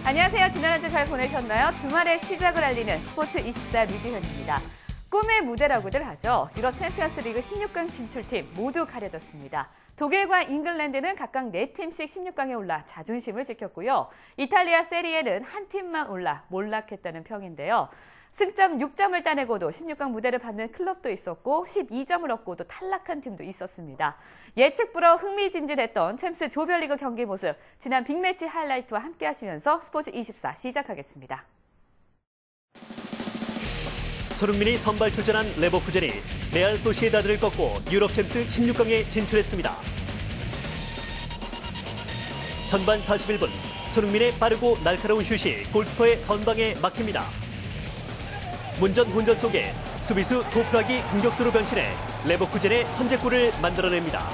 안녕하세요. 지난 한 주 잘 보내셨나요? 주말의 시작을 알리는 스포츠24 류지현입니다. 꿈의 무대라고들 하죠. 유럽 챔피언스 리그 16강 진출팀 모두 가려졌습니다. 독일과 잉글랜드는 각각 4팀씩 16강에 올라 자존심을 지켰고요. 이탈리아 세리에는 한 팀만 올라 몰락했다는 평인데요. 승점 6점을 따내고도 16강 무대를 받는 클럽도 있었고 12점을 얻고도 탈락한 팀도 있었습니다. 예측 불허 흥미진진했던 챔스 조별리그 경기 모습, 지난 빅매치 하이라이트와 함께 하시면서 스포츠24 시작하겠습니다. 손흥민이 선발 출전한 레버쿠젠이 레알 소시에다드를 꺾고 유럽 챔스 16강에 진출했습니다. 전반 41분, 손흥민의 빠르고 날카로운 슛이 골키퍼의 선방에 막힙니다. 문전 혼전 속에 수비수 토프락이 공격수로 변신해 레버쿠젠의 선제골을 만들어냅니다.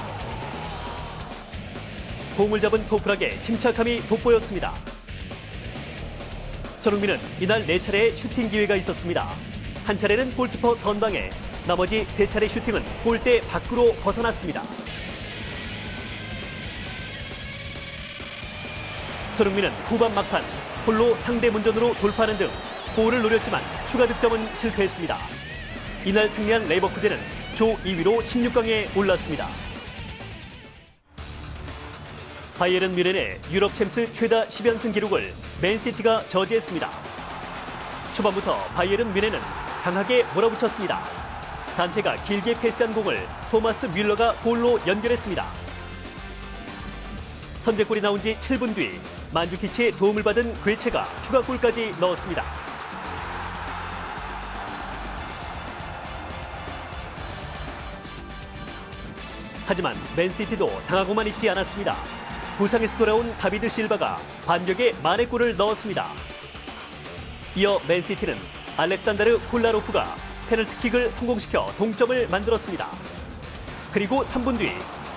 공을 잡은 토프락의 침착함이 돋보였습니다. 손흥민은 이날 4차례의 슈팅 기회가 있었습니다. 한 차례는 골키퍼 선방에, 나머지 3차례 슈팅은 골대 밖으로 벗어났습니다. 손흥민은 후반 막판 홀로 상대 문전으로 돌파하는 등 골을 노렸지만 추가 득점은 실패했습니다. 이날 승리한 레버쿠젠은 조 2위로 16강에 올랐습니다. 바이에른 뮌헨의 유럽 챔스 최다 10연승 기록을 맨시티가 저지했습니다. 초반부터 바이에른 뮌헨은 강하게 몰아붙였습니다. 단테가 길게 패스한 공을 토마스 뮬러가 골로 연결했습니다. 선제골이 나온 지 7분 뒤 만주키치의 도움을 받은 괴체가 추가골까지 넣었습니다. 하지만 맨시티도 당하고만 있지 않았습니다. 부상에서 돌아온 다비드 실바가 반격에 만회골을 넣었습니다. 이어 맨시티는 알렉산다르 콜라로프가 페널티킥을 성공시켜 동점을 만들었습니다. 그리고 3분 뒤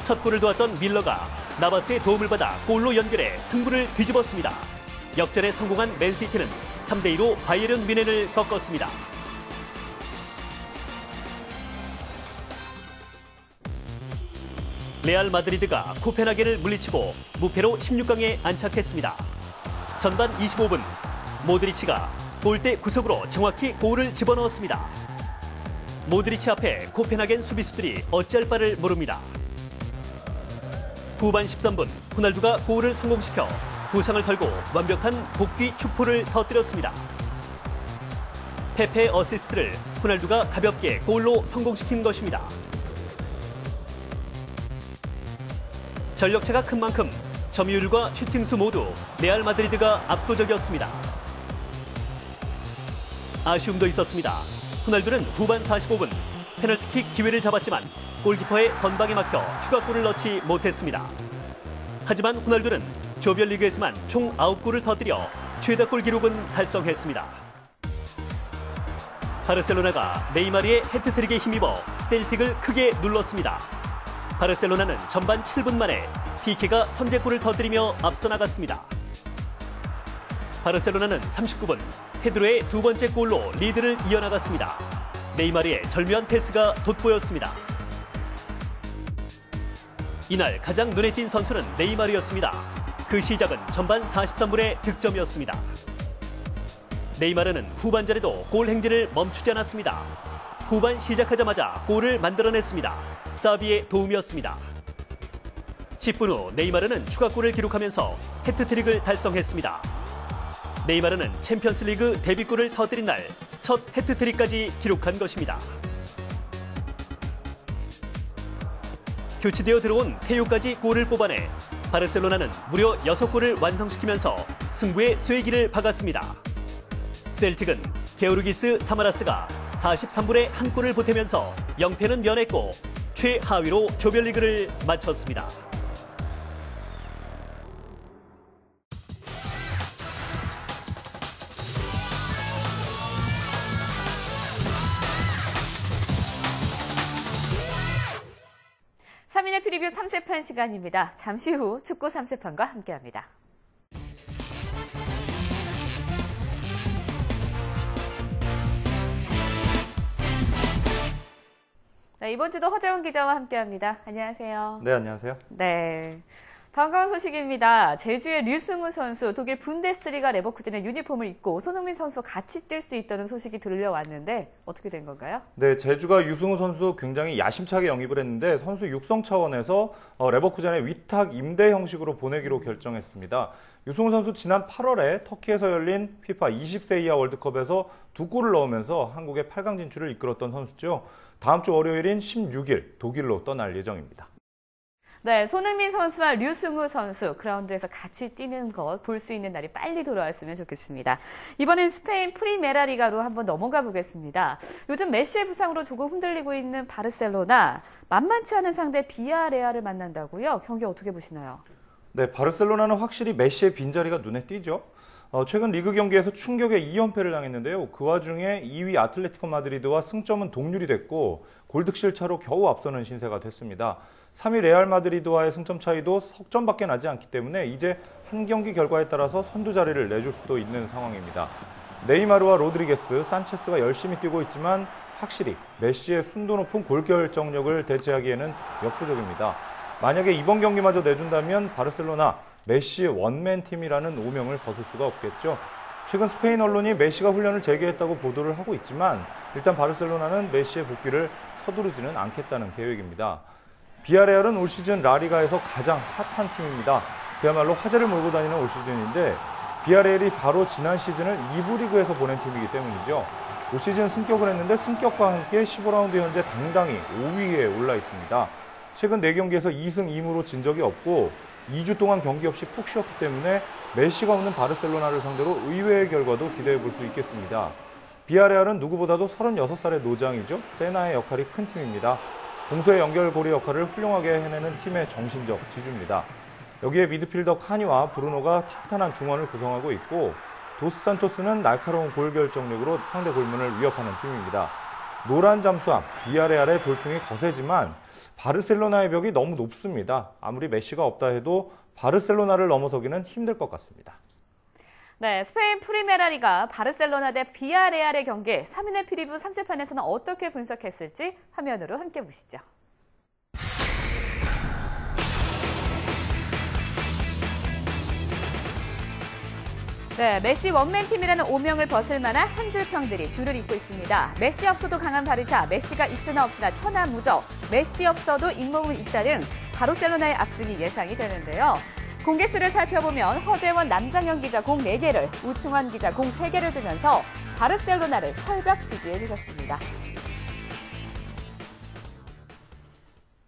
첫 골을 도왔던 밀러가 나바스의 도움을 받아 골로 연결해 승부를 뒤집었습니다. 역전에 성공한 맨시티는 3대2로 바이에른 뮌헨을 꺾었습니다. 레알 마드리드가 코펜하겐을 물리치고 무패로 16강에 안착했습니다. 전반 25분, 모드리치가 골대 구석으로 정확히 골을 집어넣었습니다. 모드리치 앞에 코펜하겐 수비수들이 어찌할 바를 모릅니다. 후반 13분, 호날두가 골을 성공시켜 부상을 털고 완벽한 복귀 축포를 터뜨렸습니다. 페페의 어시스트를 호날두가 가볍게 골로 성공시킨 것입니다. 전력차가 큰 만큼 점유율과 슈팅수 모두 레알 마드리드가 압도적이었습니다. 아쉬움도 있었습니다. 호날두는 후반 45분 페널티킥 기회를 잡았지만 골키퍼의 선방에 막혀 추가골을 넣지 못했습니다. 하지만 호날두는 조별리그에서만 총 9골을 터뜨려 최다골 기록은 달성했습니다. 바르셀로나가 네이마르의 해트트릭에 힘입어 셀틱을 크게 눌렀습니다. 바르셀로나는 전반 7분 만에 피케가 선제골을 터뜨리며 앞서 나갔습니다. 바르셀로나는 39분 페드로의 두 번째 골로 리드를 이어나갔습니다. 네이마르의 절묘한 패스가 돋보였습니다. 이날 가장 눈에 띈 선수는 네이마르였습니다. 그 시작은 전반 43분의 득점이었습니다. 네이마르는 후반전에도 골 행진을 멈추지 않았습니다. 후반 시작하자마자 골을 만들어냈습니다. 사비의 도움이었습니다. 10분 후 네이마르는 추가골을 기록하면서 해트트릭을 달성했습니다. 네이마르는 챔피언스리그 데뷔골을 터뜨린 날 첫 해트트릭까지 기록한 것입니다. 교체되어 들어온 테오까지 골을 뽑아내 바르셀로나는 무려 6골을 완성시키면서 승부의 쐐기를 박았습니다. 셀틱은 게오르기스 사마라스가 43분에 한 골을 보태면서 영패는 면했고 최하위로 조별리그를 마쳤습니다. 프리뷰 3세판 시간입니다. 잠시 후 축구 3세판과 함께합니다. 네, 이번 주도 허재원 기자와 함께합니다. 안녕하세요. 네, 안녕하세요. 네. 반가운 소식입니다. 제주의 류승우 선수, 독일 분데스리가 레버쿠젠의 유니폼을 입고 손흥민 선수와 같이 뛸 수 있다는 소식이 들려왔는데 어떻게 된 건가요? 네, 제주가 유승우 선수 굉장히 야심차게 영입을 했는데 선수 육성 차원에서 레버쿠젠의 위탁 임대 형식으로 보내기로 결정했습니다. 유승우 선수 지난 8월에 터키에서 열린 피파 20세 이하 월드컵에서 2골을 넣으면서 한국의 8강 진출을 이끌었던 선수죠. 다음 주 월요일인 16일 독일로 떠날 예정입니다. 네, 손흥민 선수와 류승우 선수 그라운드에서 같이 뛰는 것 볼 수 있는 날이 빨리 돌아왔으면 좋겠습니다. 이번엔 스페인 프리메라 리가로 한번 넘어가 보겠습니다. 요즘 메시의 부상으로 조금 흔들리고 있는 바르셀로나, 만만치 않은 상대 비아레알을 만난다고요? 경기 어떻게 보시나요? 네, 바르셀로나는 확실히 메시의 빈자리가 눈에 띄죠. 최근 리그 경기에서 충격의 2연패를 당했는데요. 그 와중에 2위 아틀레티코 마드리드와 승점은 동률이 됐고 골득실 차로 겨우 앞서는 신세가 됐습니다. 3위 레알 마드리드와의 승점 차이도 석점밖에 나지 않기 때문에 이제 한 경기 결과에 따라서 선두 자리를 내줄 수도 있는 상황입니다. 네이마르와 로드리게스, 산체스가 열심히 뛰고 있지만 확실히 메시의 순도 높은 골 결정력을 대체하기에는 역부족입니다. 만약에 이번 경기마저 내준다면 바르셀로나 메시의 원맨 팀이라는 오명을 벗을 수가 없겠죠. 최근 스페인 언론이 메시가 훈련을 재개했다고 보도를 하고 있지만 일단 바르셀로나는 메시의 복귀를 서두르지는 않겠다는 계획입니다. 비아레알은 올 시즌 라리가에서 가장 핫한 팀입니다. 그야말로 화제를 몰고 다니는 올 시즌인데 비아레알이 바로 지난 시즌을 2부 리그에서 보낸 팀이기 때문이죠. 올 시즌 승격을 했는데 승격과 함께 15라운드 현재 당당히 5위에 올라 있습니다. 최근 4경기에서 2승 2무로 진 적이 없고 2주 동안 경기 없이 푹 쉬었기 때문에 메시가 없는 바르셀로나를 상대로 의외의 결과도 기대해 볼 수 있겠습니다. 비아레알은 누구보다도 36살의 노장이죠. 세나의 역할이 큰 팀입니다. 공수의 연결고리 역할을 훌륭하게 해내는 팀의 정신적 지주입니다. 여기에 미드필더 카니와 브루노가 탄탄한 중원을 구성하고 있고 도스 산토스는 날카로운 골 결정력으로 상대 골문을 위협하는 팀입니다. 노란 잠수함 비아레알의 돌풍이 거세지만 바르셀로나의 벽이 너무 높습니다. 아무리 메시가 없다 해도 바르셀로나를 넘어서기는 힘들 것 같습니다. 네, 스페인 프리메라 리가 바르셀로나 대 비아레알의 경기 3인의 피리부 3세판에서는 어떻게 분석했을지 화면으로 함께 보시죠. 네, 메시 원맨팀이라는 오명을 벗을 만한 한 줄 평들이 줄을 잇고 있습니다. 메시 없어도 강한 바르샤, 메시가 있으나 없으나 천하무적, 메시 없어도 잇몸은 잇따른 바르셀로나의 압승이 예상이 되는데요. 공개수를 살펴보면 허재원 남장현 기자 공 4개를, 우충환 기자 공 3개를 두면서 바르셀로나를 철벽 지지해 주셨습니다.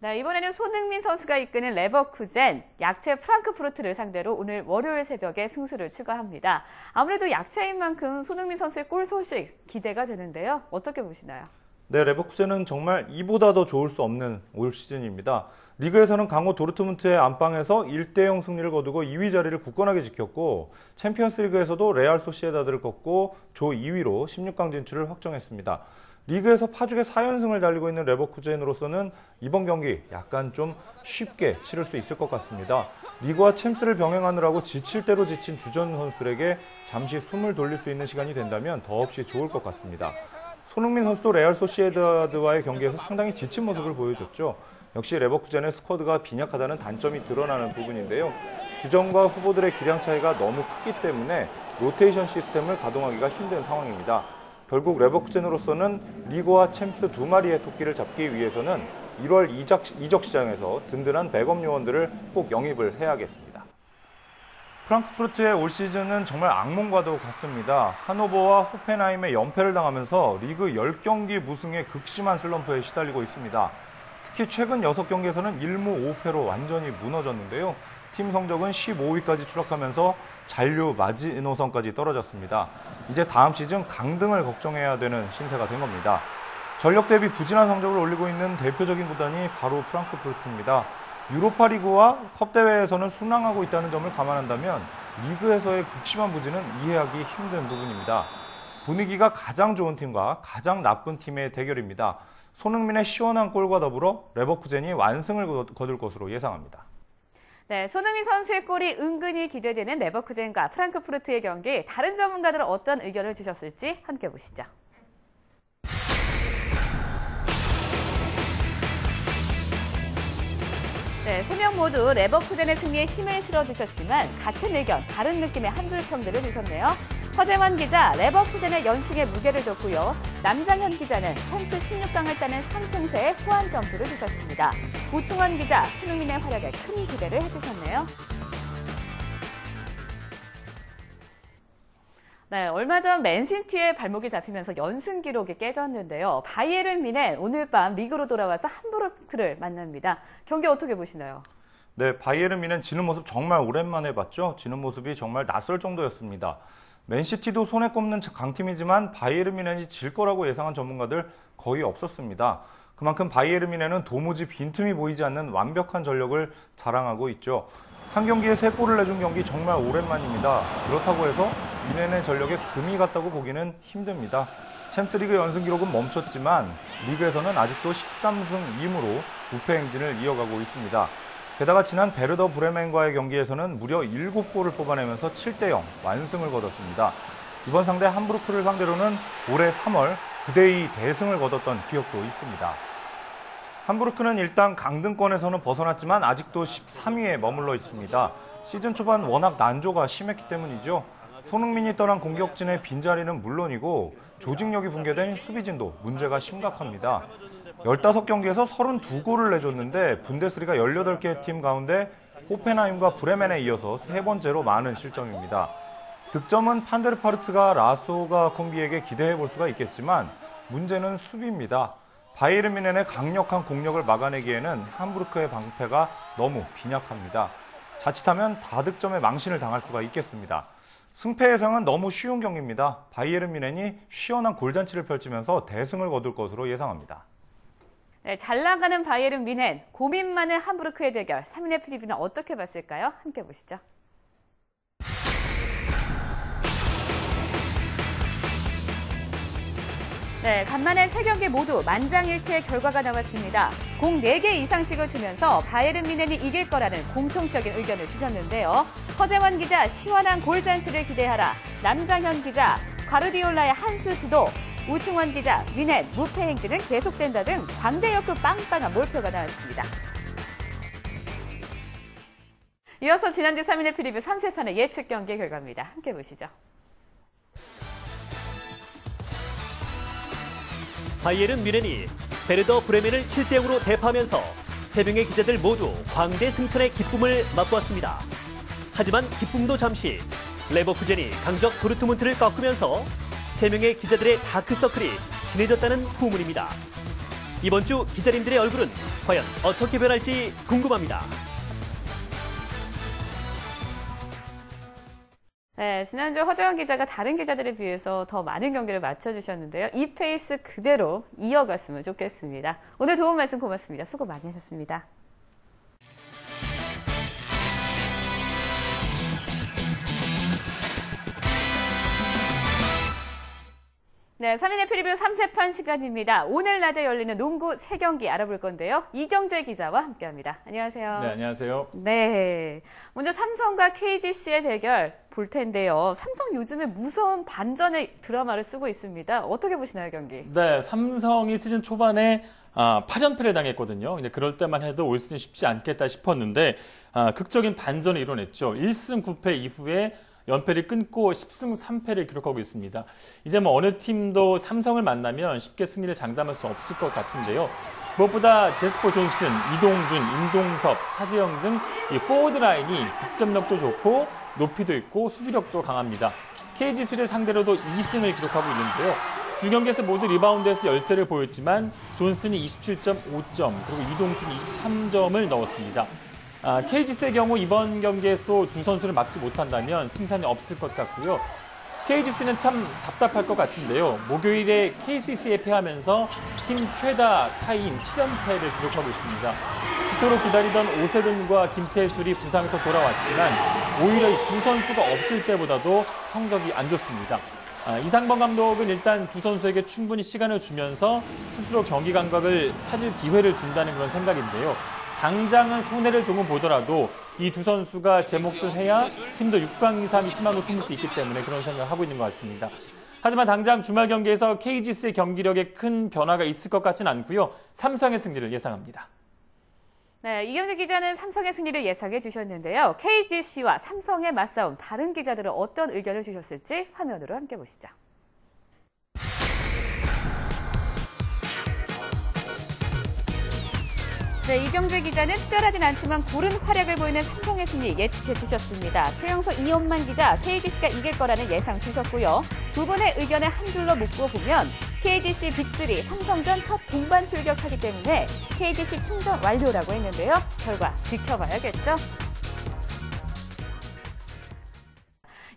네, 이번에는 손흥민 선수가 이끄는 레버쿠젠, 약체 프랑크푸르트를 상대로 오늘 월요일 새벽에 승수를 추가합니다. 아무래도 약체인 만큼 손흥민 선수의 골 소식 기대가 되는데요. 어떻게 보시나요? 네, 레버쿠젠은 정말 이보다 더 좋을 수 없는 올 시즌입니다. 리그에서는 강호 도르트문트의 안방에서 1대0 승리를 거두고 2위 자리를 굳건하게 지켰고 챔피언스 리그에서도 레알 소시에다드를 꺾고 조 2위로 16강 진출을 확정했습니다. 리그에서 파죽의 4연승을 달리고 있는 레버쿠젠으로서는 이번 경기 약간 좀 쉽게 치를 수 있을 것 같습니다. 리그와 챔스를 병행하느라고 지칠 대로 지친 주전 선수들에게 잠시 숨을 돌릴 수 있는 시간이 된다면 더없이 좋을 것 같습니다. 손흥민 선수도 레알 소시에다드와의 경기에서 상당히 지친 모습을 보여줬죠. 역시 레버쿠젠의 스쿼드가 빈약하다는 단점이 드러나는 부분인데요. 주전과 후보들의 기량 차이가 너무 크기 때문에 로테이션 시스템을 가동하기가 힘든 상황입니다. 결국 레버쿠젠으로서는 리그와 챔스 2마리의 토끼를 잡기 위해서는 1월 이적 시장에서 든든한 백업 요원들을 꼭 영입을 해야겠습니다. 프랑크푸르트의 올 시즌은 정말 악몽과도 같습니다. 하노버와 호펜하임에 연패를 당하면서 리그 10경기 무승의 극심한 슬럼프에 시달리고 있습니다. 특히 최근 6경기에서는 1무 5패로 완전히 무너졌는데요. 팀 성적은 15위까지 추락하면서 잔류 마지노선까지 떨어졌습니다. 이제 다음 시즌 강등을 걱정해야 되는 신세가 된 겁니다. 전력 대비 부진한 성적을 올리고 있는 대표적인 구단이 바로 프랑크푸르트입니다. 유로파리그와 컵대회에서는 순항하고 있다는 점을 감안한다면 리그에서의 극심한 부진은 이해하기 힘든 부분입니다. 분위기가 가장 좋은 팀과 가장 나쁜 팀의 대결입니다. 손흥민의 시원한 골과 더불어 레버쿠젠이 완승을 거둘 것으로 예상합니다. 네, 손흥민 선수의 골이 은근히 기대되는 레버쿠젠과 프랑크푸르트의 경기, 다른 전문가들은 어떤 의견을 주셨을지 함께 보시죠. 네, 3명 모두 레버쿠젠의 승리에 힘을 실어주셨지만 같은 의견, 다른 느낌의 한 줄 평들을 주셨네요. 허재원 기자, 레버쿠젠의 연승에 무게를 뒀고요. 남장현 기자는 챔스 16강을 따는 3승세에 후한 점수를 주셨습니다. 우충원 기자, 손흥민의 활약에 큰 기대를 해주셨네요. 네, 얼마 전 맨시티의 발목이 잡히면서 연승 기록이 깨졌는데요. 바이에른 뮌헨 오늘 밤 리그로 돌아와서 함부르크를 만납니다. 경기 어떻게 보시나요? 네, 바이에른 뮌헨 지는 모습 정말 오랜만에 봤죠. 지는 모습이 정말 낯설 정도였습니다. 맨시티도 손에 꼽는 강팀이지만 바이에른 뮌헨이 질 거라고 예상한 전문가들 거의 없었습니다. 그만큼 바이에른 뮌헨은 도무지 빈틈이 보이지 않는 완벽한 전력을 자랑하고 있죠. 한 경기에 3골을 내준 경기 정말 오랜만입니다. 그렇다고 해서 뮌헨의 전력에 금이 갔다고 보기는 힘듭니다. 챔스리그 연승 기록은 멈췄지만 리그에서는 아직도 13승 2무로 무패 행진을 이어가고 있습니다. 게다가 지난 베르더 브레멘과의 경기에서는 무려 7골을 뽑아내면서 7대0 완승을 거뒀습니다. 이번 상대 함부르크를 상대로는 올해 3월 9대2 대승을 거뒀던 기억도 있습니다. 함부르크는 일단 강등권에서는 벗어났지만 아직도 13위에 머물러 있습니다. 시즌 초반 워낙 난조가 심했기 때문이죠. 손흥민이 떠난 공격진의 빈자리는 물론이고 조직력이 붕괴된 수비진도 문제가 심각합니다. 15경기에서 32골을 내줬는데 분데스리가 18개 팀 가운데 호펜하임과 브레멘에 이어서 3번째로 많은 실점입니다. 득점은 판데르파르트가 라소가 콤비에게 기대해 볼 수가 있겠지만 문제는 수비입니다. 바이에른 뮌헨의 강력한 공격을 막아내기에는 함부르크의 방패가 너무 빈약합니다. 자칫하면 다득점의 망신을 당할 수가 있겠습니다. 승패 예상은 너무 쉬운 경기입니다. 바이에른 뮌헨이 시원한 골잔치를 펼치면서 대승을 거둘 것으로 예상합니다. 네, 잘 나가는 바이에른 뮌헨, 고민 많은 함부르크의 대결, 3인의 프리뷰는 어떻게 봤을까요? 함께 보시죠. 네, 간만에 3경기 모두 만장일치의 결과가 나왔습니다. 공 4개 이상씩을 주면서 바이에른 뮌헨이 이길 거라는 공통적인 의견을 주셨는데요. 허재원 기자, 시원한 골잔치를 기대하라. 남장현 기자, 과르디올라의 한 수 주도. 우충원 기자, 뮌헨 무패 행진은 계속된다 등 광대역급 빵빵한 몰표가 나왔습니다. 이어서 지난주 3인의 프리뷰 3세판의 예측 경기 결과입니다. 함께 보시죠. 바이에른 뮌헨이 베르더 브레멘을 7대0으로 대파하면서 3명의 기자들 모두 광대 승천의 기쁨을 맛보았습니다. 하지만 기쁨도 잠시, 레버쿠젠이 강적 도르트문트를 꺾으면서 3명의 기자들의 다크서클이 진해졌다는 후문입니다. 이번 주 기자님들의 얼굴은 과연 어떻게 변할지 궁금합니다. 네, 지난주 허재원 기자가 다른 기자들에 비해서 더 많은 경기를 맞춰주셨는데요. 이 페이스 그대로 이어갔으면 좋겠습니다. 오늘 도움 말씀 고맙습니다. 수고 많이 하셨습니다. 네, 3인의 프리뷰 3세판 시간입니다. 오늘 낮에 열리는 농구 3경기 알아볼 건데요. 이경재 기자와 함께합니다. 안녕하세요. 네, 안녕하세요. 네, 먼저 삼성과 KGC의 대결 볼 텐데요. 삼성 요즘에 무서운 반전의 드라마를 쓰고 있습니다. 어떻게 보시나요, 경기? 네, 삼성이 시즌 초반에 8연패를 당했거든요. 근데 그럴 때만 해도 올 시즌 쉽지 않겠다 싶었는데 극적인 반전을 이뤄냈죠. 1승 9패 이후에 연패를 끊고 10승 3패를 기록하고 있습니다. 이제 뭐 어느 팀도 삼성을 만나면 쉽게 승리를 장담할 수 없을 것 같은데요. 무엇보다 제스퍼 존슨, 이동준, 임동섭, 차지영 등 이 포워드 라인이 득점력도 좋고 높이도 있고 수비력도 강합니다. KGC를 상대로도 2승을 기록하고 있는데요. 두 경기에서 모두 리바운드에서 열세를 보였지만 존슨이 27.5점 그리고 이동준이 23점을 넣었습니다. KGC의 경우 이번 경기에서도 두 선수를 막지 못한다면 승산이 없을 것 같고요. KGC는 참 답답할 것 같은데요. 목요일에 KCC에 패하면서 팀 최다 타이인 7연패를 기록하고 있습니다. 그토록 기다리던 오세근과 김태술이 부상에서 돌아왔지만 오히려 이 두 선수가 없을 때보다도 성적이 안 좋습니다. 이상범 감독은 일단 두 선수에게 충분히 시간을 주면서 스스로 경기 감각을 찾을 기회를 준다는 그런 생각인데요. 당장은 손해를 조금 보더라도 이 두 선수가 제 몫을 해야 팀도 6강 이상의 희망을 품을 수 있기 때문에 그런 생각을 하고 있는 것 같습니다. 하지만 당장 주말 경기에서 KGC의 경기력에 큰 변화가 있을 것 같지는 않고요. 삼성의 승리를 예상합니다. 네, 이경재 기자는 삼성의 승리를 예상해 주셨는데요. KGC와 삼성의 맞싸움, 다른 기자들은 어떤 의견을 주셨을지 화면으로 함께 보시죠. 네, 이경재 기자는 특별하진 않지만 고른 활약을 보이는 삼성의 승리 예측해 주셨습니다. 최영석, 이원만 기자, KGC가 이길 거라는 예상 주셨고요. 두 분의 의견을 한 줄로 묶어보면 KGC 빅3 삼성전 첫 동반 출격하기 때문에 KGC 충전 완료라고 했는데요. 결과 지켜봐야겠죠.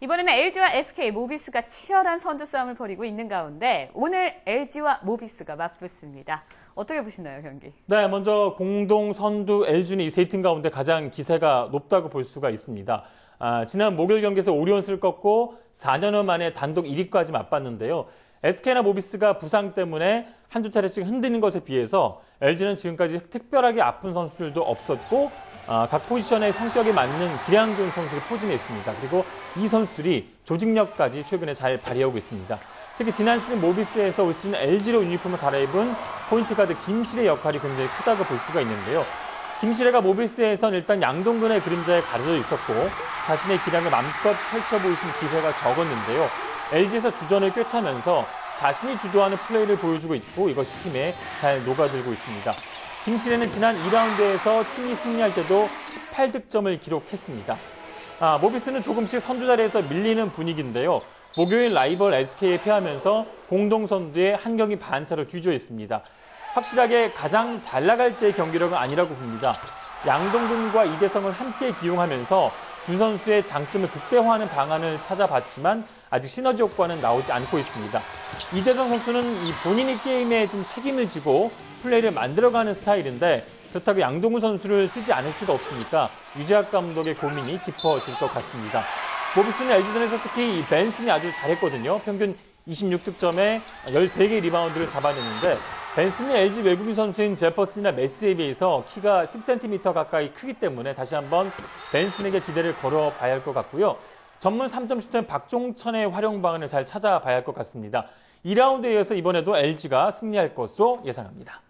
이번에는 LG와 SK, 모비스가 치열한 선두 싸움을 벌이고 있는 가운데 오늘 LG와 모비스가 맞붙습니다. 어떻게 보시나요, 경기? 네, 먼저 공동 선두 LG는 이 세 팀 가운데 가장 기세가 높다고 볼 수가 있습니다. 지난 목요일 경기에서 오리온스를 꺾고 4년여 만에 단독 1위까지 맞봤는데요. SK나 모비스가 부상 때문에 한두 차례씩 흔들린 것에 비해서 LG는 지금까지 특별하게 아픈 선수들도 없었고 각 포지션의 성격에 맞는 기량 좋은 선수를 포진해 있습니다. 그리고 이 선수들이 조직력까지 최근에 잘 발휘하고 있습니다. 특히 지난 시즌 모비스에서 올 시즌 LG로 유니폼을 갈아입은 포인트 가드 김실의 역할이 굉장히 크다고 볼 수가 있는데요. 김실애가 모비스에선 일단 양동근의 그림자에 가려져 있었고 자신의 기량을 마음껏 펼쳐 보일 수 있는 기회가 적었는데요. LG에서 주전을 꿰차면서 자신이 주도하는 플레이를 보여주고 있고 이것이 팀에 잘 녹아들고 있습니다. 김실애는 지난 2라운드에서 팀이 승리할 때도 18득점을 기록했습니다. 모비스는 조금씩 선두 자리에서 밀리는 분위기인데요. 목요일 라이벌 SK에 패하면서 공동선두에 한 경기 반차로 뒤져 있습니다. 확실하게 가장 잘 나갈 때의 경기력은 아니라고 봅니다. 양동근과 이대성을 함께 기용하면서 두 선수의 장점을 극대화하는 방안을 찾아봤지만 아직 시너지 효과는 나오지 않고 있습니다. 이대성 선수는 이 본인이 게임에 좀 책임을 지고 플레이를 만들어가는 스타일인데 그렇다고 양동근 선수를 쓰지 않을 수가 없으니까 유재학 감독의 고민이 깊어질 것 같습니다. 모비스는 LG전에서 특히 이 벤슨이 아주 잘했거든요. 평균 26득점에 13개의 리바운드를 잡아냈는데 벤슨이 LG 외국인 선수인 제퍼슨이나 메스에 비해서 키가 10cm 가까이 크기 때문에 다시 한번 벤슨에게 기대를 걸어봐야 할 것 같고요. 전문 3점 슈터인 박종천의 활용 방안을 잘 찾아봐야 할 것 같습니다. 2라운드에 이어서 이번에도 LG가 승리할 것으로 예상합니다.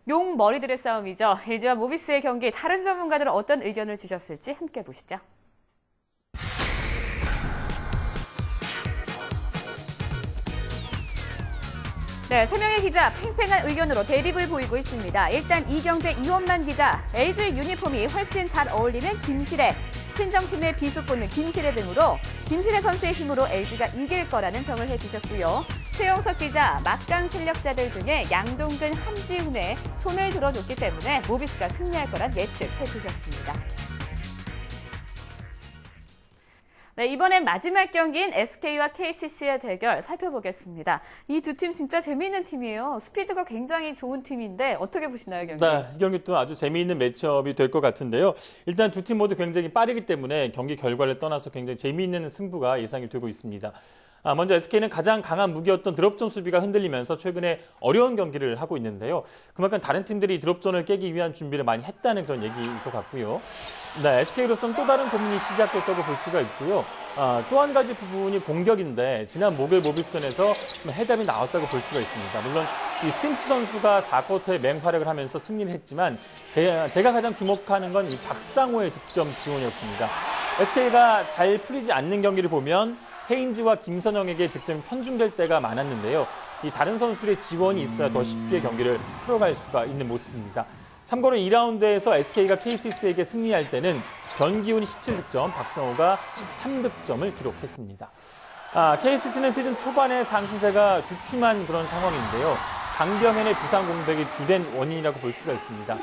용 머리들의 싸움이죠. LG와 모비스의 경기, 다른 전문가들은 어떤 의견을 주셨을지 함께 보시죠. 네, 3명의 기자 팽팽한 의견으로 대립을 보이고 있습니다. 일단 이경재, 이원만 기자, LG 유니폼이 훨씬 잘 어울리는 김실애, 친정팀의 비수 꽂는 김실애 등으로 김실애 선수의 힘으로 LG가 이길 거라는 평을 해주셨고요. 최영석 기자, 막강 실력자들 중에 양동근, 함지훈의 손을 들어줬기 때문에 모비스가 승리할 거란 예측해주셨습니다. 네, 이번엔 마지막 경기인 SK와 KCC의 대결 살펴보겠습니다. 이 두 팀 진짜 재미있는 팀이에요. 스피드가 굉장히 좋은 팀인데 어떻게 보시나요, 경기? 네, 이 경기 또 아주 재미있는 매치업이 될 것 같은데요. 일단 두 팀 모두 굉장히 빠르기 때문에 경기 결과를 떠나서 굉장히 재미있는 승부가 예상이 되고 있습니다. 먼저 SK는 가장 강한 무기였던 드롭존 수비가 흔들리면서 최근에 어려운 경기를 하고 있는데요. 그만큼 다른 팀들이 드롭존을 깨기 위한 준비를 많이 했다는 그런 얘기일 것 같고요. 네, SK로서는 또 다른 고민이 시작됐다고 볼 수가 있고요. 또 한 가지 부분이 공격인데 지난 목요일 모비스전에서 해답이 나왔다고 볼 수가 있습니다. 물론 이 심스 선수가 4쿼터에 맹활약을 하면서 승리를 했지만 제가 가장 주목하는 건 이 박상호의 득점 지원이었습니다. SK가 잘 풀리지 않는 경기를 보면 헤인즈와 김선영에게 득점이 편중될 때가 많았는데요. 이 다른 선수들의 지원이 있어야 더 쉽게 경기를 풀어갈 수가 있는 모습입니다. 참고로 2라운드에서 SK가 KCC에게 승리할 때는 변기훈이 17득점, 박성호가 13득점을 기록했습니다. KCC는 시즌 초반에 상승세가 주춤한 그런 상황인데요. 강병현의 부상 공백이 주된 원인이라고 볼 수가 있습니다.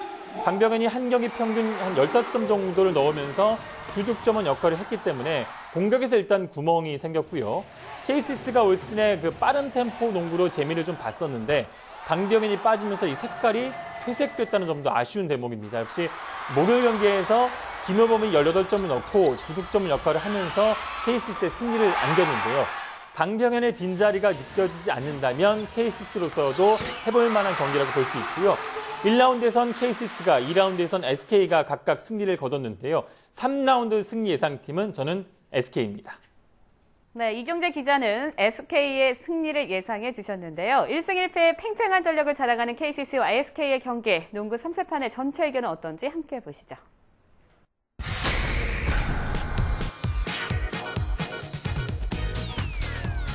강병현이 한 경기 평균 한 15점 정도를 넣으면서 주득점원 역할을 했기 때문에 공격에서 일단 구멍이 생겼고요. KCC가 올 시즌에 그 빠른 템포 농구로 재미를 좀 봤었는데 강병현이 빠지면서 이 색깔이 회색됐다는 점도 아쉬운 대목입니다. 역시 목요일 경기에서 김효범이 18점을 넣고 주득점 역할을 하면서 KCC의 승리를 안겼는데요. 강병현의 빈자리가 느껴지지 않는다면 KCC로서도 해볼 만한 경기라고 볼 수 있고요. 1라운드에선 KCC가, 2라운드에선 SK가 각각 승리를 거뒀는데요. 3라운드 승리 예상팀은 저는 SK입니다. 네, 이경재 기자는 SK의 승리를 예상해 주셨는데요. 1승 1패의 팽팽한 전력을 자랑하는 KCC와 SK의 경기, 농구 3세판의 전체 의견은 어떤지 함께 보시죠.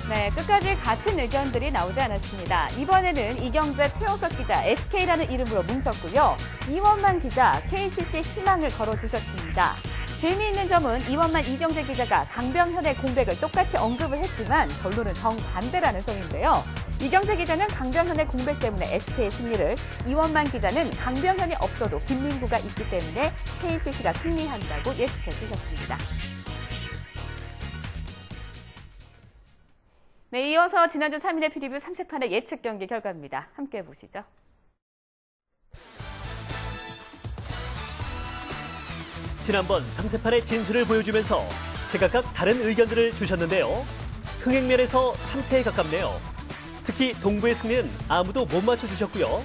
네, 끝까지 같은 의견들이 나오지 않았습니다. 이번에는 이경재, 최영석 기자, SK라는 이름으로 뭉쳤고요. 이원만 기자, KCC 희망을 걸어주셨습니다. 재미있는 점은 이원만, 이경재 기자가 강병현의 공백을 똑같이 언급을 했지만 결론은 정반대라는 점인데요. 이경재 기자는 강병현의 공백 때문에 SK의 승리를, 이원만 기자는 강병현이 없어도 김민구가 있기 때문에 KCC가 승리한다고 예측해 주셨습니다. 네, 이어서 지난주 3일의 프리뷰 3세판의 예측 경기 결과입니다. 함께 보시죠. 지난번 3세판의 진수를 보여주면서 제각각 다른 의견들을 주셨는데요. 흥행면에서 참패에 가깝네요. 특히 동부의 승리는 아무도 못 맞춰주셨고요.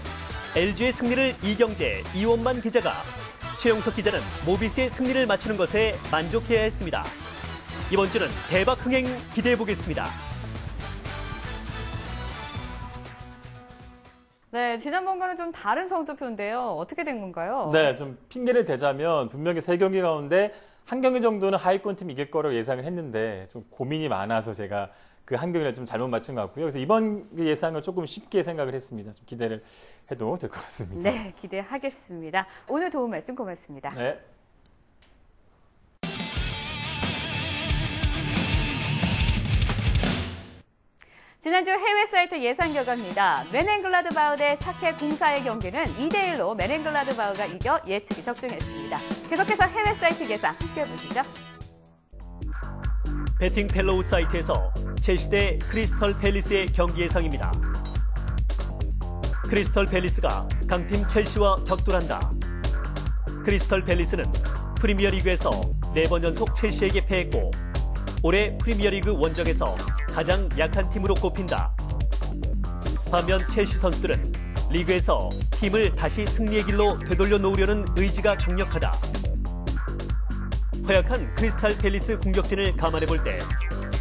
LG의 승리를 이경재, 이원만 기자가, 최영석 기자는 모비스의 승리를 맞추는 것에 만족해야 했습니다. 이번 주는 대박 흥행 기대해보겠습니다. 네, 지난번과는 좀 다른 성적표인데요. 어떻게 된 건가요? 네, 좀 핑계를 대자면 분명히 3경기 가운데 1경기 정도는 하위권 팀이 이길 거라고 예상을 했는데 좀 고민이 많아서 제가 그 한 경기를 좀 잘못 맞춘 것 같고요. 그래서 이번 예상을 조금 쉽게 생각을 했습니다. 좀 기대를 해도 될 것 같습니다. 네, 기대하겠습니다. 오늘 도움 말씀 고맙습니다. 네. 지난주 해외 사이트 예상 결과입니다. 맨앤글라드바우 대 샤케 공사의 경기는 2대1로 맨앤글라드바우가 이겨 예측이 적중했습니다. 계속해서 해외 사이트 예상 함께 보시죠. 배팅 펠로우 사이트에서 첼시 대 크리스털 팰리스의 경기 예상입니다. 크리스털 팰리스가 강팀 첼시와 격돌한다. 크리스털 팰리스는 프리미어리그에서 4번 연속 첼시에게 패했고 올해 프리미어리그 원정에서 가장 약한 팀으로 꼽힌다. 반면 첼시 선수들은 리그에서 팀을 다시 승리의 길로 되돌려 놓으려는 의지가 강력하다. 허약한 크리스탈 팰리스 공격진을 감안해볼 때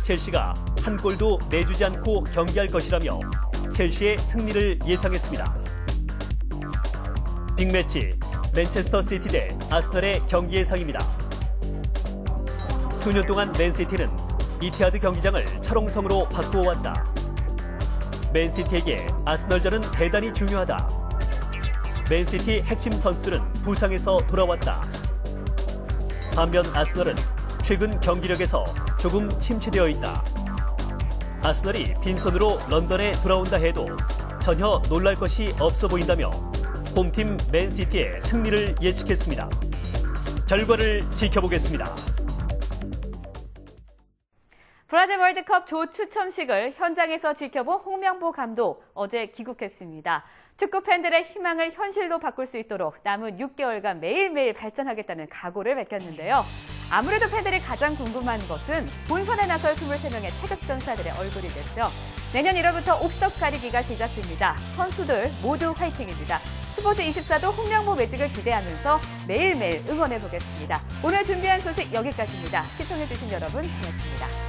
첼시가 한 골도 내주지 않고 경기할 것이라며 첼시의 승리를 예상했습니다. 빅매치 맨체스터 시티 대 아스널의 경기 예상입니다. 수년 동안 맨시티는 이티하드 경기장을 철옹성으로 바꾸어왔다. 맨시티에게 아스널전은 대단히 중요하다. 맨시티 핵심 선수들은 부상에서 돌아왔다. 반면 아스널은 최근 경기력에서 조금 침체되어 있다. 아스널이 빈손으로 런던에 돌아온다 해도 전혀 놀랄 것이 없어 보인다며 홈팀 맨시티의 승리를 예측했습니다. 결과를 지켜보겠습니다. 브라질 월드컵 조 추첨식을 현장에서 지켜본 홍명보 감독, 어제 귀국했습니다. 축구 팬들의 희망을 현실로 바꿀 수 있도록 남은 6개월간 매일매일 발전하겠다는 각오를 밝혔는데요. 아무래도 팬들이 가장 궁금한 것은 본선에 나설 23명의 태극전사들의 얼굴이겠죠. 내년 1월부터 옥석 가리기가 시작됩니다. 선수들 모두 화이팅입니다. 스포츠24도 홍명보 매직을 기대하면서 매일매일 응원해보겠습니다. 오늘 준비한 소식 여기까지입니다. 시청해주신 여러분 고맙습니다.